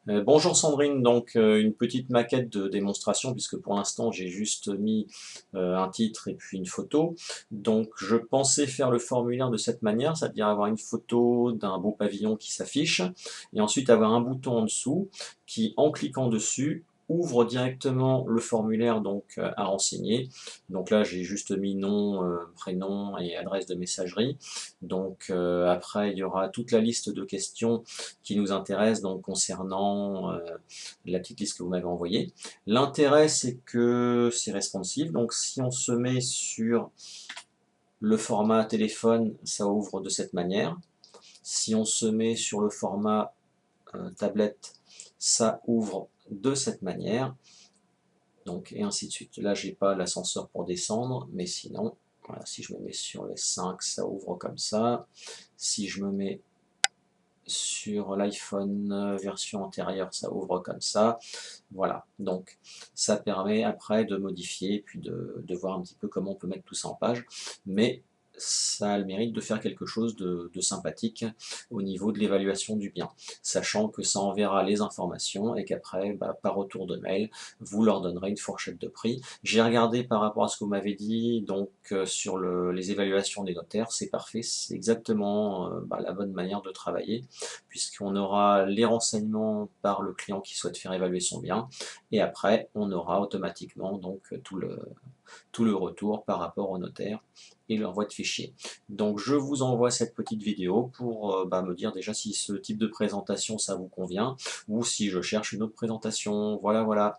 Bonjour Sandrine, donc une petite maquette de démonstration puisque pour l'instant j'ai juste mis un titre et puis une photo. Donc je pensais faire le formulaire de cette manière, c'est-à-dire avoir une photo d'un beau pavillon qui s'affiche et ensuite avoir un bouton en dessous qui, en cliquant dessus, ouvre directement le formulaire donc à renseigner. Donc là j'ai juste mis nom, prénom et adresse de messagerie. Donc après il y aura toute la liste de questions qui nous intéresse donc concernant la petite liste que vous m'avez envoyée. L'intérêt c'est que c'est responsive, donc si on se met sur le format téléphone, ça ouvre de cette manière. Si on se met sur le format tablette, ça ouvre de cette manière. Donc, et ainsi de suite. Là, j'ai pas l'ascenseur pour descendre, mais sinon, voilà, si je me mets sur les 5, ça ouvre comme ça. Si je me mets sur l'iPhone version antérieure, ça ouvre comme ça. Voilà, donc ça permet après de modifier, puis de voir un petit peu comment on peut mettre tout ça en page. Mais ça a le mérite de faire quelque chose de sympathique au niveau de l'évaluation du bien, sachant que ça enverra les informations et qu'après, bah, par retour de mail, vous leur donnerez une fourchette de prix. J'ai regardé par rapport à ce que vous m'avez dit, donc sur les évaluations des notaires, c'est parfait, c'est exactement bah, la bonne manière de travailler, puisqu'on aura les renseignements par le client qui souhaite faire évaluer son bien, et après on aura automatiquement donc tout le retour par rapport au notaire et l'envoi de fichier. Donc je vous envoie cette petite vidéo pour bah, me dire déjà si ce type de présentation ça vous convient ou si je cherche une autre présentation. Voilà, voilà.